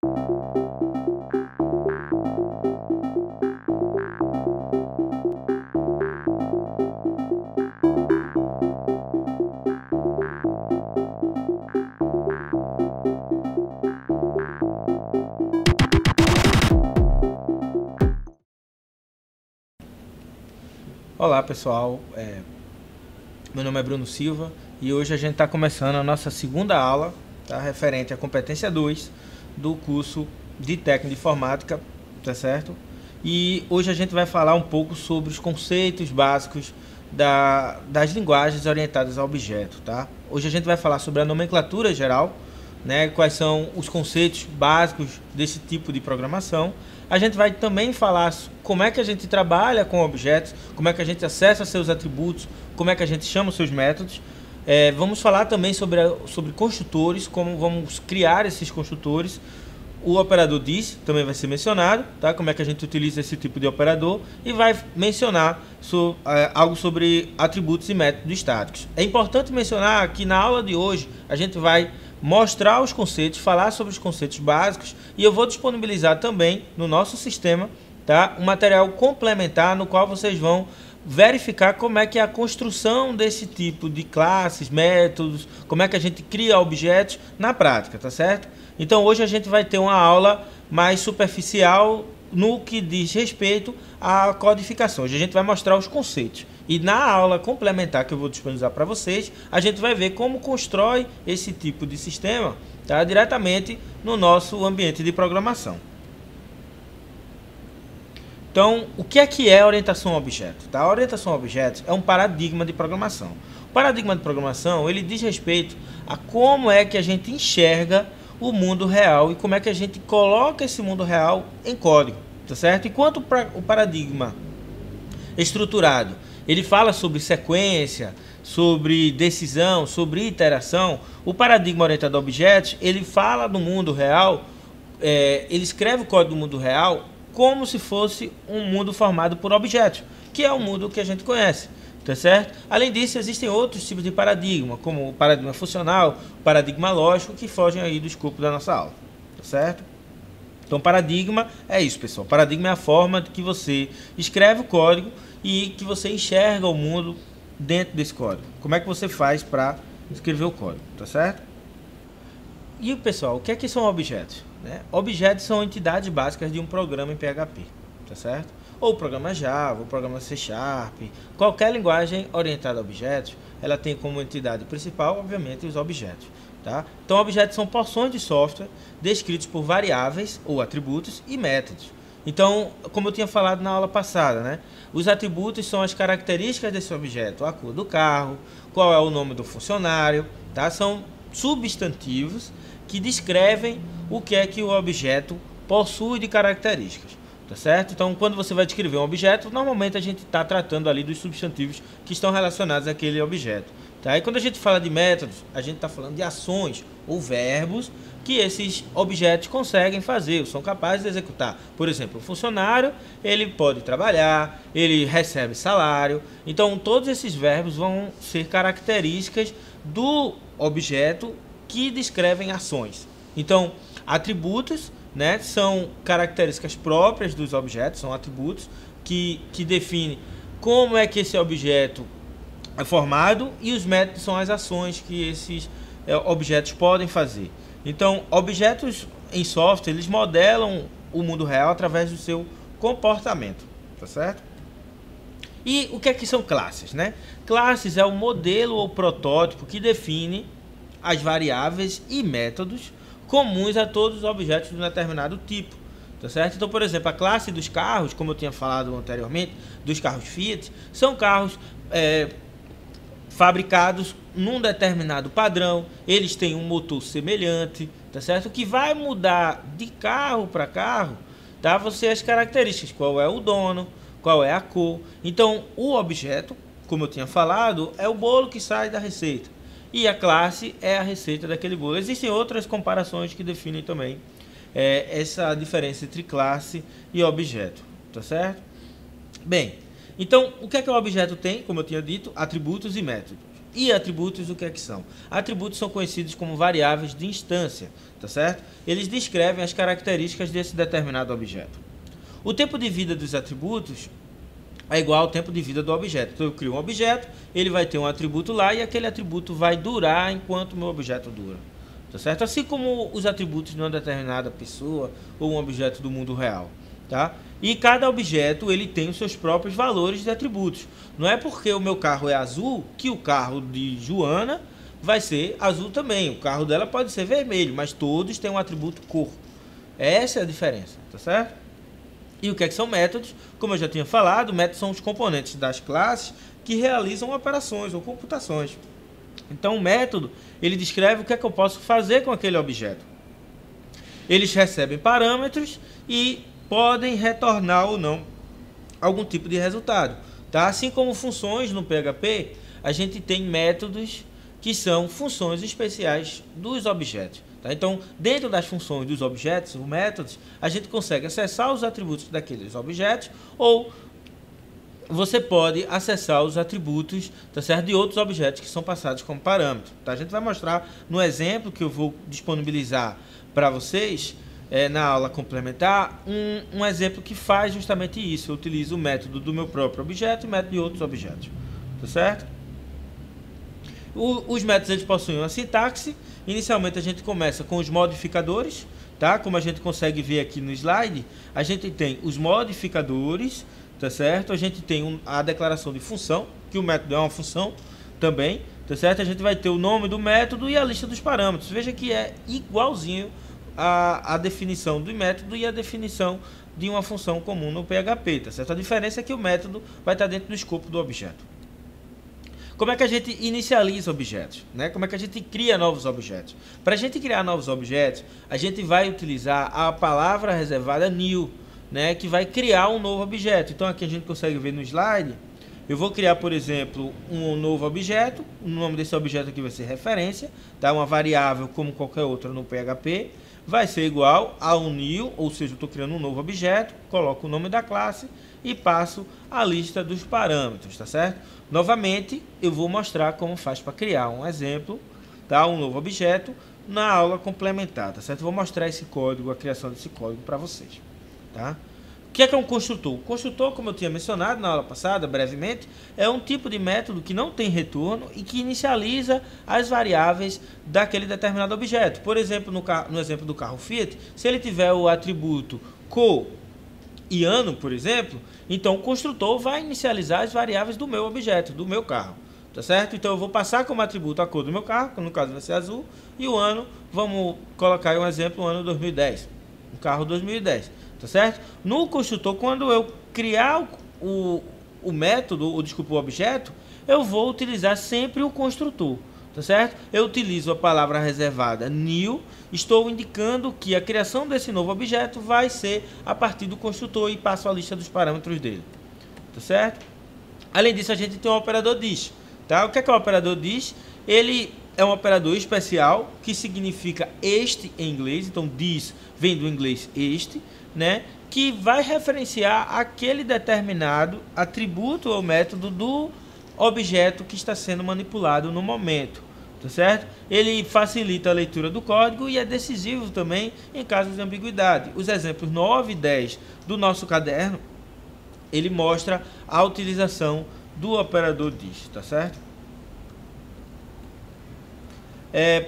Olá pessoal, meu nome é Bruno Silva e hoje a gente está começando a nossa segunda aula, tá, referente à competência 2 do curso de técnica de informática, tá certo? E hoje a gente vai falar um pouco sobre os conceitos básicos das linguagens orientadas a objeto, tá? Hoje a gente vai falar sobre a nomenclatura geral, né, quais são os conceitos básicos desse tipo de programação. A gente vai também falar como é que a gente trabalha com objetos, como é que a gente acessa seus atributos, como é que a gente chama os seus métodos. Vamos falar também sobre construtores, como vamos criar esses construtores. O operador diz também vai ser mencionado, tá? Como é que a gente utiliza esse tipo de operador, e vai mencionar algo sobre atributos e métodos estáticos. É importante mencionar que na aula de hoje a gente vai mostrar os conceitos, falar sobre os conceitos básicos, e eu vou disponibilizar também no nosso sistema, tá, um material complementar no qual vocês vão verificar como é que é a construção desse tipo de classes, métodos, como é que a gente cria objetos na prática, tá certo? Então hoje a gente vai ter uma aula mais superficial no que diz respeito à codificação. Hoje a gente vai mostrar os conceitos. E na aula complementar que eu vou disponibilizar para vocês, a gente vai ver como constrói esse tipo de sistema, tá, diretamente no nosso ambiente de programação. Então, o que é orientação a objeto? Tá? A orientação a objetos é um paradigma de programação. O paradigma de programação, ele diz respeito a como é que a gente enxerga o mundo real e como é que a gente coloca esse mundo real em código, tá certo? Enquanto o paradigma estruturado, ele fala sobre sequência, sobre decisão, sobre iteração, o paradigma orientado a objetos, ele fala do mundo real, ele escreve o código do mundo real como se fosse um mundo formado por objetos, que é o mundo que a gente conhece, tá certo? Além disso, existem outros tipos de paradigma, como o paradigma funcional, o paradigma lógico, que fogem aí do escopo da nossa aula, tá certo? Então, paradigma é isso, pessoal. Paradigma é a forma que você escreve o código e que você enxerga o mundo dentro desse código. Como é que você faz para escrever o código, tá certo? E, pessoal, o que é que são objetos? Né? Objetos são entidades básicas de um programa em PHP, tá certo? Ou programa Java, ou programa C#, qualquer linguagem orientada a objetos, ela tem como entidade principal, obviamente, os objetos. Tá? Então, objetos são porções de software descritos por variáveis ou atributos e métodos. Então, como eu tinha falado na aula passada, né? Os atributos são as características desse objeto, a cor do carro, qual é o nome do funcionário, tá? São substantivos que descrevem o que é que o objeto possui de características, tá certo? Então, quando você vai descrever um objeto, normalmente a gente está tratando ali dos substantivos que estão relacionados àquele objeto. Tá? E quando a gente fala de métodos, a gente está falando de ações ou verbos que esses objetos conseguem fazer, ou são capazes de executar. Por exemplo, o funcionário, ele pode trabalhar, ele recebe salário. Então, todos esses verbos vão ser características do objeto que descrevem ações. Então, atributos, né, são características próprias dos objetos, são atributos que definem como é que esse objeto é formado, e os métodos são as ações que esses objetos podem fazer. Então, objetos em software, eles modelam o mundo real através do seu comportamento, tá certo? E o que é que são classes, né? Classes é o modelo ou protótipo que define as variáveis e métodos comuns a todos os objetos de um determinado tipo, tá certo? Então, por exemplo, a classe dos carros, como eu tinha falado anteriormente, dos carros Fiat, são carros fabricados num determinado padrão, eles têm um motor semelhante, tá certo? O que vai mudar de carro para carro, tá? Você as características, qual é o dono, qual é a cor. Então, o objeto, como eu tinha falado, é o bolo que sai da receita, e a classe é a receita daquele bolo. Existem outras comparações que definem também essa diferença entre classe e objeto, tá certo? Bem, então, o que é que o objeto tem? Como eu tinha dito, atributos e métodos. E atributos, o que é que são? Atributos são conhecidos como variáveis de instância, tá certo? Eles descrevem as características desse determinado objeto. O tempo de vida dos atributos é igual ao tempo de vida do objeto. Então eu crio um objeto, ele vai ter um atributo lá e aquele atributo vai durar enquanto o meu objeto dura. Tá certo? Assim como os atributos de uma determinada pessoa ou um objeto do mundo real. Tá? E cada objeto ele tem os seus próprios valores de atributos. Não é porque o meu carro é azul que o carro de Joana vai ser azul também. O carro dela pode ser vermelho, mas todos têm um atributo cor. Essa é a diferença, tá certo? E o que é que são métodos? Como eu já tinha falado, métodos são os componentes das classes que realizam operações ou computações. Então o método, ele descreve o que é que eu posso fazer com aquele objeto. Eles recebem parâmetros e podem retornar ou não algum tipo de resultado. Tá? Assim como funções no PHP, a gente tem métodos que são funções especiais dos objetos. Tá? Então, dentro das funções dos objetos, os métodos, a gente consegue acessar os atributos daqueles objetos ou você pode acessar os atributos, tá certo, de outros objetos que são passados como parâmetro. Tá? A gente vai mostrar no exemplo que eu vou disponibilizar para vocês na aula complementar um exemplo que faz justamente isso. Eu utilizo o método do meu próprio objeto e o método de outros objetos. Tá certo? Os métodos eles possuem uma sintaxe. Inicialmente a gente começa com os modificadores, tá? Como a gente consegue ver aqui no slide, a gente tem os modificadores, tá certo? A gente tem a declaração de função, que o método é uma função também, tá certo? A gente vai ter o nome do método e a lista dos parâmetros. Veja que é igualzinho a definição do método e a definição de uma função comum no PHP, tá certo? A diferença é que o método vai estar dentro do escopo do objeto. Como é que a gente inicializa objetos? Né? Como é que a gente cria novos objetos? Para a gente criar novos objetos, a gente vai utilizar a palavra reservada new, né? Que vai criar um novo objeto. Então aqui a gente consegue ver no slide. Eu vou criar, por exemplo, um novo objeto. O nome desse objeto aqui vai ser referência, tá? Uma variável como qualquer outra no PHP. Vai ser igual ao new, ou seja, eu estou criando um novo objeto, coloco o nome da classe e passo a lista dos parâmetros, tá certo? Novamente, eu vou mostrar como faz para criar um exemplo, tá? Um novo objeto na aula complementar, tá certo? Eu vou mostrar esse código, a criação desse código para vocês, tá? O que é um construtor? O construtor, como eu tinha mencionado na aula passada, brevemente, é um tipo de método que não tem retorno e que inicializa as variáveis daquele determinado objeto. Por exemplo, no exemplo do carro Fiat, se ele tiver o atributo cor e ano, por exemplo, então o construtor vai inicializar as variáveis do meu objeto, do meu carro. Tá certo? Então eu vou passar como atributo a cor do meu carro, que no caso vai ser azul, e o ano, vamos colocar aí um exemplo, o ano 2010. O carro 2010. Tá certo? No construtor, quando eu criar o método, ou desculpa, o objeto, eu vou utilizar sempre o construtor, tá certo? Eu utilizo a palavra reservada new, estou indicando que a criação desse novo objeto vai ser a partir do construtor e passo a lista dos parâmetros dele, tá certo? Além disso, a gente tem o operador this, tá? O que é o operador this? Ele é um operador especial que significa este em inglês, então this vem do inglês este, né, que vai referenciar aquele determinado atributo ou método do objeto que está sendo manipulado no momento, tá certo? Ele facilita a leitura do código e é decisivo também em casos de ambiguidade. Os exemplos 9 e 10 do nosso caderno, ele mostra a utilização do operador this, tá certo?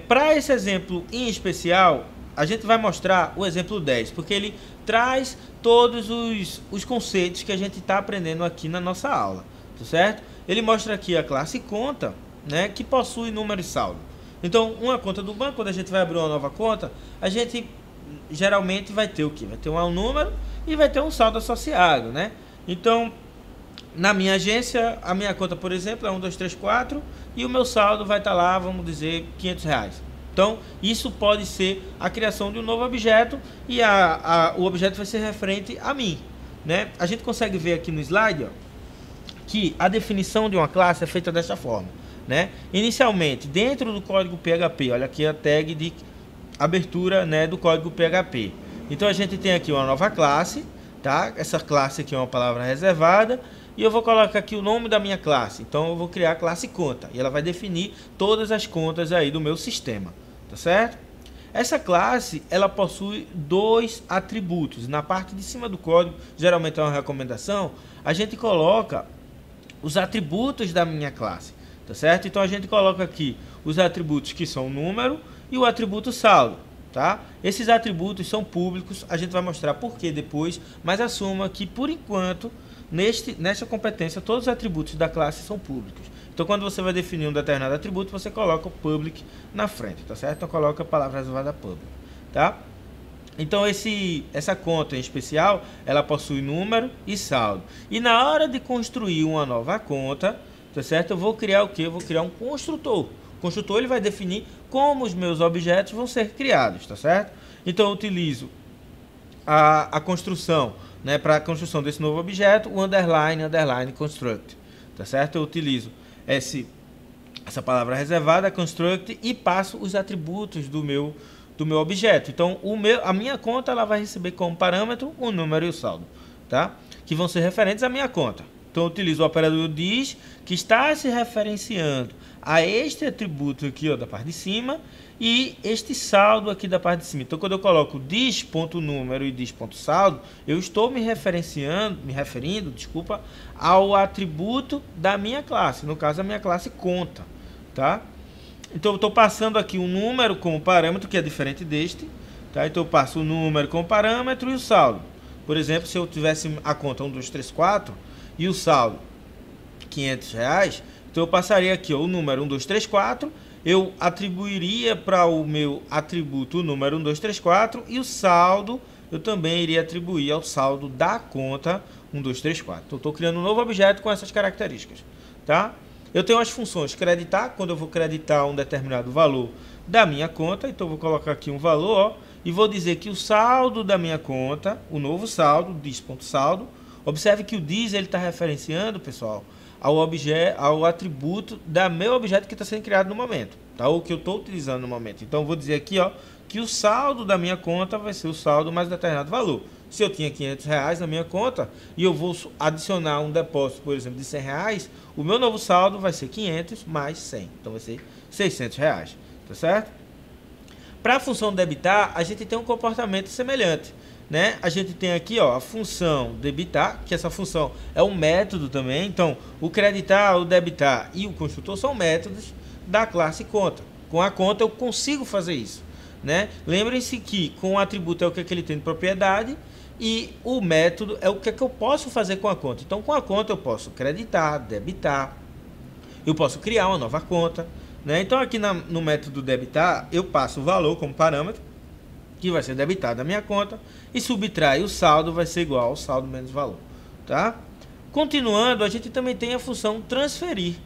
Para esse exemplo em especial, a gente vai mostrar o exemplo 10, porque ele traz todos os conceitos que a gente está aprendendo aqui na nossa aula, tá certo? Ele mostra aqui a classe conta, né, que possui número e saldo. Então, uma conta do banco, quando a gente vai abrir uma nova conta, a gente geralmente vai ter o quê? Vai ter um número e vai ter um saldo associado, né? Então, na minha agência, a minha conta, por exemplo, é 1234 e o meu saldo vai estar lá, vamos dizer, R$500. Então, isso pode ser a criação de um novo objeto e o objeto vai ser referente a mim, né? A gente consegue ver aqui no slide, ó, que a definição de uma classe é feita dessa forma, né? Inicialmente, dentro do código PHP, olha aqui a tag de abertura, né, do código PHP. Então, a gente tem aqui uma nova classe, tá? Essa classe aqui é uma palavra reservada e eu vou colocar aqui o nome da minha classe. Então eu vou criar a classe conta e ela vai definir todas as contas aí do meu sistema, tá certo? Essa classe, ela possui dois atributos. Na parte de cima do código, geralmente é uma recomendação, a gente coloca os atributos da minha classe, tá certo? Então a gente coloca aqui os atributos que são o número e o atributo saldo, tá? Esses atributos são públicos, a gente vai mostrar por que depois, mas assuma que por enquanto, nesta competência, todos os atributos da classe são públicos. Então quando você vai definir um determinado atributo, você coloca o public na frente, tá certo? Então coloca a palavra reservada public, tá? Então essa conta em especial, ela possui número e saldo. E na hora de construir uma nova conta, tá certo? Eu vou criar o quê? Eu vou criar um construtor. O construtor ele vai definir como os meus objetos vão ser criados, tá certo? Então eu utilizo a construção, né, para a construção desse novo objeto, o underline construct, tá certo? Eu utilizo essa palavra reservada, construct, e passo os atributos do meu objeto. Então a minha conta ela vai receber como parâmetro o número e o saldo, tá? Que vão ser referentes à minha conta. Então eu utilizo o operador diz, que está se referenciando a este atributo aqui, ó, da parte de cima, e este saldo aqui da parte de cima. Então quando eu coloco diz.número e diz.saldo, eu estou me referindo, ao atributo da minha classe, no caso a minha classe conta, tá? Então eu estou passando aqui um número como parâmetro, que é diferente deste, tá? Então eu passo o número como parâmetro e o saldo. Por exemplo, se eu tivesse a conta 1, 2, 3, 4 e o saldo R$500, então eu passaria aqui, ó, o número 1, 2, 3, 4, eu atribuiria para o meu atributo o número 1, 2, 3, 4 e o saldo eu também iria atribuir ao saldo da conta 1, 2, 3, 4. Então eu estou criando um novo objeto com essas características, tá? Eu tenho as funções creditar, quando eu vou creditar um determinado valor da minha conta, então eu vou colocar aqui um valor, ó, e vou dizer que o saldo da minha conta, o novo saldo, diz.saldo, observe que o diz ele está referenciando, pessoal, ao atributo da meu objeto que está sendo criado no momento, tá? O que eu estou utilizando no momento. Então eu vou dizer aqui, ó, que o saldo da minha conta vai ser o saldo mais determinado valor. Se eu tinha R$500 na minha conta e eu vou adicionar um depósito, por exemplo, de R$100, o meu novo saldo vai ser 500 mais 100. Então vai ser R$600, tá certo? Para a função debitar, a gente tem um comportamento semelhante, né? A gente tem aqui, ó, a função debitar, que essa função é um método também. Então, o creditar, o debitar e o construtor são métodos da classe conta. Com a conta eu consigo fazer isso, né? Lembrem-se que com o atributo é o que ele tem de propriedade e o método é o que eu posso fazer com a conta. Então, com a conta eu posso creditar, debitar, eu posso criar uma nova conta, né? Então, aqui no método debitar, eu passo o valor como parâmetro, que vai ser debitado da minha conta, e subtrai o saldo, vai ser igual ao saldo menos valor, tá? Continuando, a gente também tem a função transferir,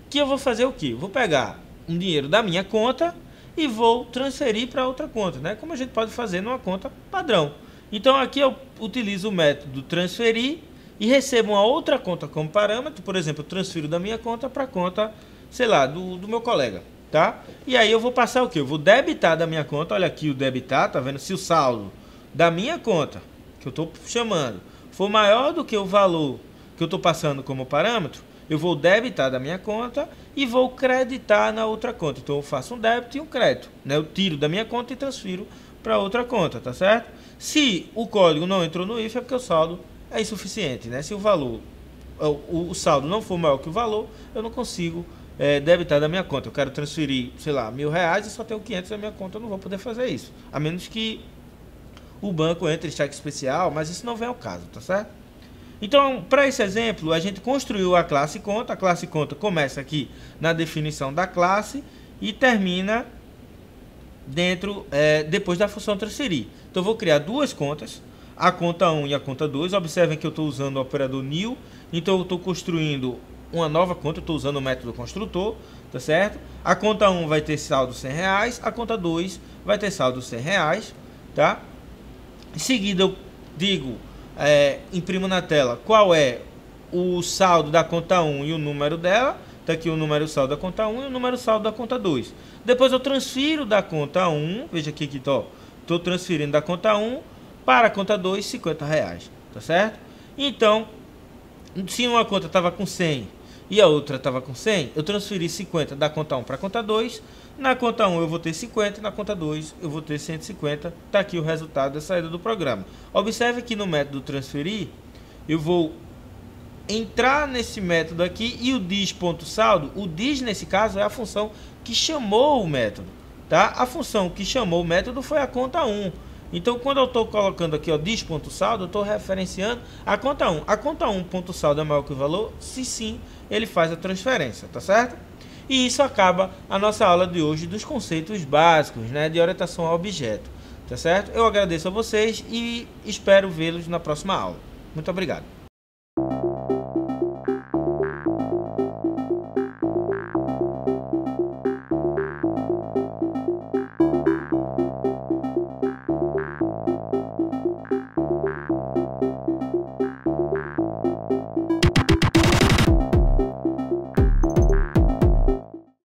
que eu vou fazer o quê? Vou pegar um dinheiro da minha conta e vou transferir para outra conta, né? Como a gente pode fazer numa conta padrão. Então aqui eu utilizo o método transferir e recebo uma outra conta como parâmetro. Por exemplo, eu transfiro da minha conta para a conta, sei lá, do meu colega, tá? E aí eu vou passar o quê? Eu vou debitar da minha conta, olha aqui o debitar, tá vendo? Se o saldo da minha conta, que eu estou chamando, for maior do que o valor que eu estou passando como parâmetro, eu vou debitar da minha conta e vou creditar na outra conta. Então eu faço um débito e um crédito, né? Eu tiro da minha conta e transfiro para outra conta, tá certo? Se o código não entrou no if é porque o saldo é insuficiente, né? Se o valor, o saldo não for maior que o valor, eu não consigo debitar da minha conta. Eu quero transferir, sei lá, R$1.000 e só tenho 500 na minha conta, eu não vou poder fazer isso. A menos que o banco entre em cheque especial, mas isso não vem ao caso, tá certo? Então, para esse exemplo, a gente construiu a classe conta. A classe conta começa aqui na definição da classe e termina depois da função transferir. Então eu vou criar duas contas, a conta 1 e a conta 2. Observem que eu estou usando o operador new, então eu estou construindo uma nova conta, eu estou usando o método construtor, tá certo? A conta 1 vai ter saldo R$100, a conta 2 vai ter saldo R$100, tá? Em seguida eu digo, imprimo na tela qual é o saldo da conta 1 e o número dela. Está aqui o número saldo da conta 1 e o número saldo da conta 2. Depois eu transfiro da conta 1, veja aqui que estou transferindo da conta 1 para a conta 2, R$50, tá certo? Então, Se uma conta estava com 100 e a outra estava com 100, eu transferi 50 da conta 1 para a conta 2. Na conta 1 eu vou ter 50, na conta 2 eu vou ter 150. Está aqui o resultado da saída do programa. Observe que no método transferir, eu vou entrar nesse método aqui e o dis.saldo, o dis nesse caso é a função que chamou o método, tá? A função que chamou o método foi a conta 1. Então, quando eu estou colocando aqui, ó, dis.saldo, eu estou referenciando a conta 1. A conta 1.saldo é maior que o valor? Se sim, ele faz a transferência, tá certo? E isso acaba a nossa aula de hoje dos conceitos básicos, né, de orientação a objeto, tá certo? Eu agradeço a vocês e espero vê-los na próxima aula. Muito obrigado.